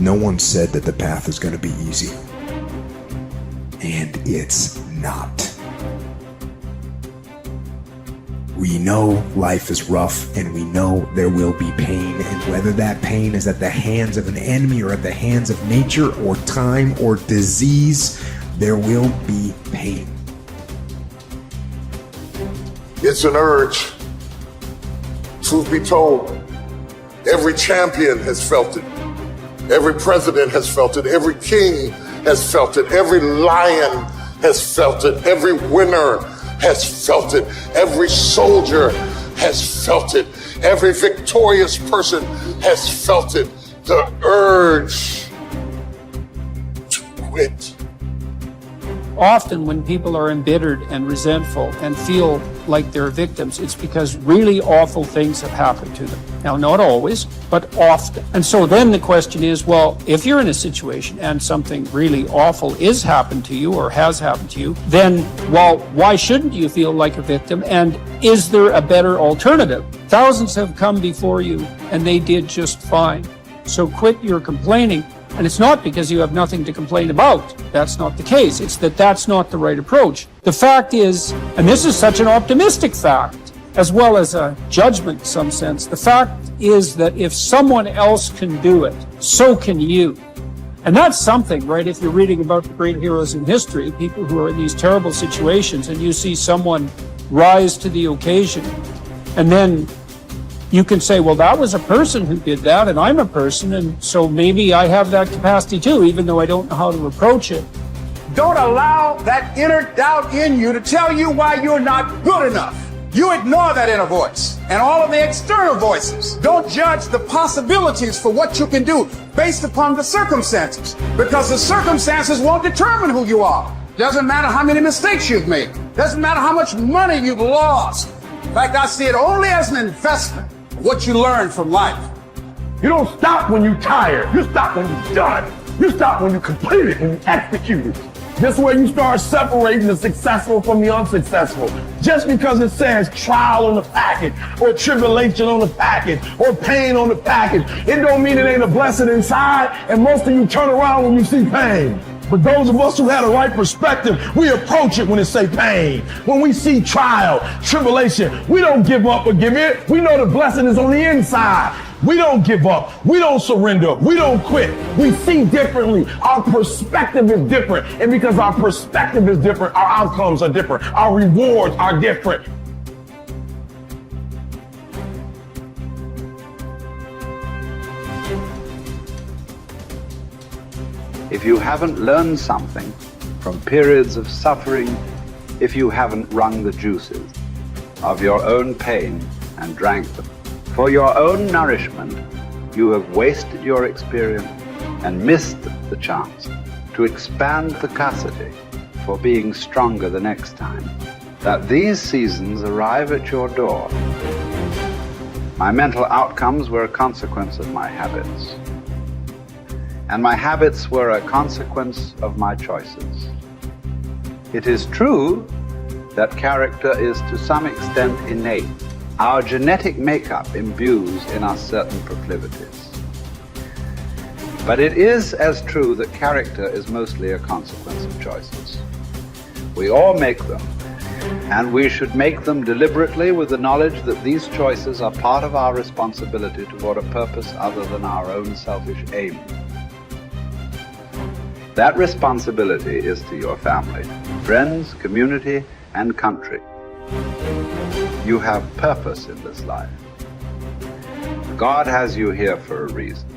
No one said that the path is going to be easy. And it's not. We know life is rough, and we know there will be pain, and whether that pain is at the hands of an enemy or at the hands of nature or time or disease, there will be pain. It's an urge. Truth be told, every champion has felt it. Every president has felt it. Every king has felt it. Every lion has felt it. Every winner has felt it. Every soldier has felt it. Every victorious person has felt it. The urge to quit. Often when people are embittered and resentful and feel like they're victims, it's because really awful things have happened to them. Now, not always, but often. And so then the question is, well, if you're in a situation and something really awful is happened to you or has happened to you, then, well, why shouldn't you feel like a victim? And is there a better alternative? Thousands have come before you and they did just fine. So quit your complaining. And it's not because you have nothing to complain about. That's not the case. It's that that's not the right approach. The fact is, and this is such an optimistic fact, as well as a judgment in some sense, the fact is that if someone else can do it, so can you. And that's something, right? If you're reading about the great heroes in history, people who are in these terrible situations, and you see someone rise to the occasion, and then you can say, well, that was a person who did that, and I'm a person, and so maybe I have that capacity too, even though I don't know how to approach it. Don't allow that inner doubt in you to tell you why you're not good enough. You ignore that inner voice and all of the external voices. Don't judge the possibilities for what you can do based upon the circumstances, because the circumstances won't determine who you are. Doesn't matter how many mistakes you've made. Doesn't matter how much money you've lost. In fact, I see it only as an investment. What you learn from life. You don't stop when you're tired. You stop when you're done. You stop when you complete it, when you execute it. This way you start separating the successful from the unsuccessful. Just because it says trial on the package, or tribulation on the package, or pain on the package, it don't mean it ain't a blessing inside, and most of you turn around when you see pain. But those of us who had a right perspective, we approach it when it say pain. When we see trial, tribulation, we don't give up or give in. We know the blessing is on the inside. We don't give up. We don't surrender. We don't quit. We see differently. Our perspective is different. And because our perspective is different, our outcomes are different. Our rewards are different. If you haven't learned something from periods of suffering, if you haven't wrung the juices of your own pain and drank them, for your own nourishment, you have wasted your experience and missed the chance to expand the capacity for being stronger the next time. That these seasons arrive at your door. My mental outcomes were a consequence of my habits. And my habits were a consequence of my choices. It is true that character is to some extent innate. Our genetic makeup imbues in us certain proclivities. But it is as true that character is mostly a consequence of choices. We all make them, and we should make them deliberately with the knowledge that these choices are part of our responsibility toward a purpose other than our own selfish aim. That responsibility is to your family, friends, community, and country. You have purpose in this life. God has you here for a reason.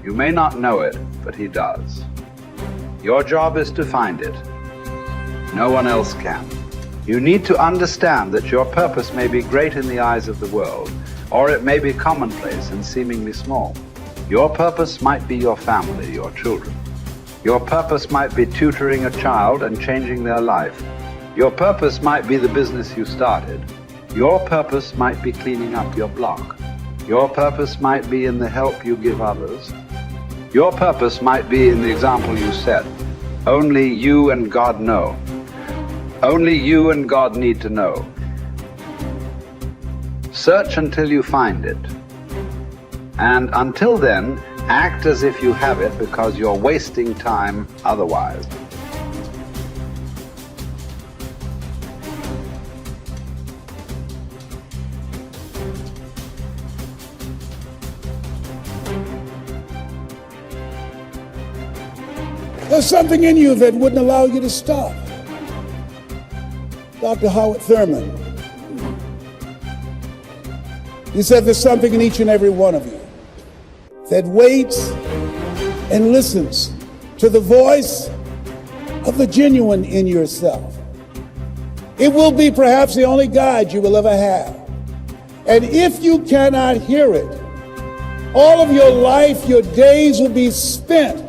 You may not know it, but He does. Your job is to find it. No one else can. You need to understand that your purpose may be great in the eyes of the world, or it may be commonplace and seemingly small. Your purpose might be your family, your children. Your purpose might be tutoring a child and changing their life. Your purpose might be the business you started. Your purpose might be cleaning up your block. Your purpose might be in the help you give others. Your purpose might be in the example you set. Only you and God know. Only you and God need to know. Search until you find it. And until then, Act as if you have it because you're wasting time otherwise. There's something in you that wouldn't allow you to stop. Dr. Howard Thurman, he said there's something in each and every one of you that waits and listens to the voice of the genuine in yourself. It will be perhaps the only guide you will ever have. And if you cannot hear it, all of your life, your days will be spent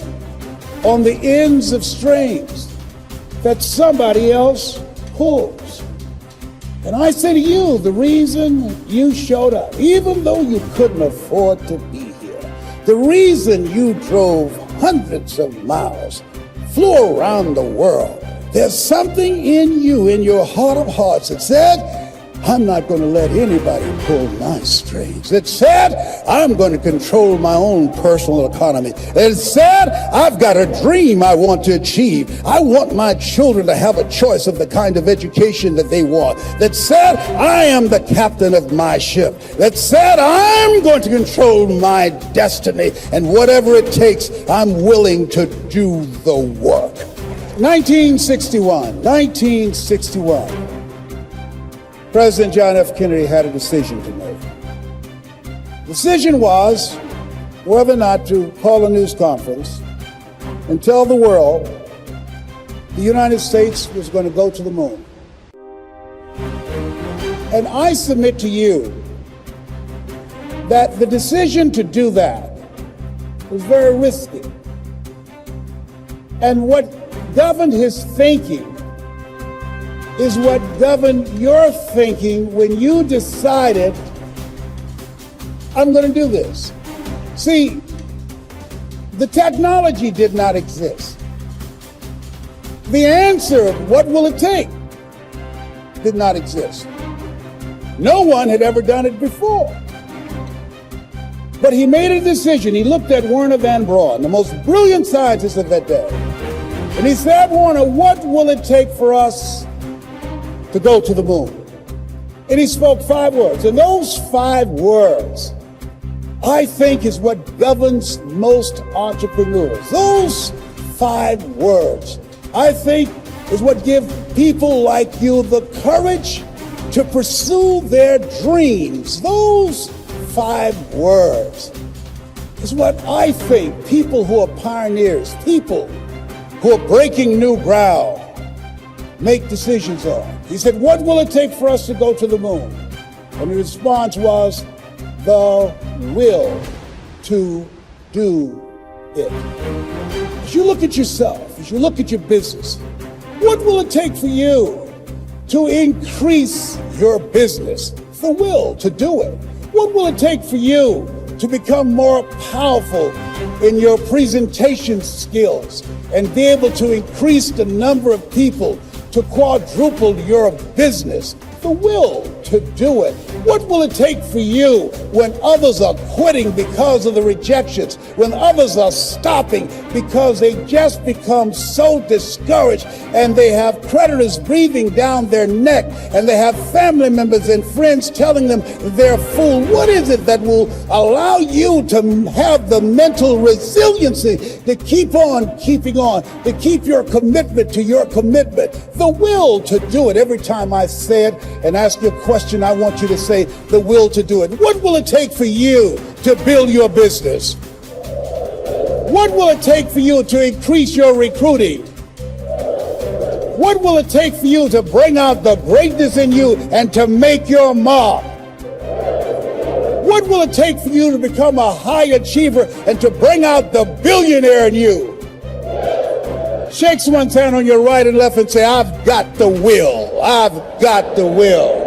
on the ends of strings that somebody else pulls. And I say to you, the reason you showed up, even though you couldn't afford to be here, the reason you drove hundreds of miles, flew around the world, there's something in you, in your heart of hearts, that said, I'm not going to let anybody pull my strings. That said, I'm going to control my own personal economy. That said, I've got a dream I want to achieve. I want my children to have a choice of the kind of education that they want. That said, I am the captain of my ship. That said, I'm going to control my destiny. And whatever it takes, I'm willing to do the work. 1961. President John F. Kennedy had a decision to make. The decision was whether or not to call a news conference and tell the world the United States was going to go to the moon. And I submit to you that the decision to do that was very risky. And what governed his thinking is what governed your thinking when you decided, I'm going to do this. See, the technology did not exist. The answer, what will it take, did not exist. No one had ever done it before. But he made a decision. He looked at Werner von Braun, the most brilliant scientist of that day. And he said, Werner, what will it take for us to go to the moon? And he spoke 5 words. And those 5 words, I think, is what governs most entrepreneurs. Those 5 words, I think, is what give people like you the courage to pursue their dreams. Those 5 words is what I think people who are pioneers, people who are breaking new ground, make decisions on. He said, what will it take for us to go to the moon? And the response was, the will to do it. As you look at yourself, as you look at your business, what will it take for you to increase your business? The will to do it. What will it take for you to become more powerful in your presentation skills and be able to increase the number of people, to quadruple your business? The will to do it. What will it take for you when others are quitting because of the rejections, when others are stopping because they just become so discouraged and they have creditors breathing down their neck and they have family members and friends telling them they're fool? What is it that will allow you to have the mental resiliency to keep on keeping on, to keep your commitment to your commitment? The will to do it. Every time I say it and ask you a question, I want you to say the will to do it. What will it take for you to build your business? What will it take for you to increase your recruiting? What will it take for you to bring out the greatness in you and to make your mark? What will it take for you to become a high achiever and to bring out the billionaire in you? Shake someone's hand on your right and left and say, I've got the will. I've got the will.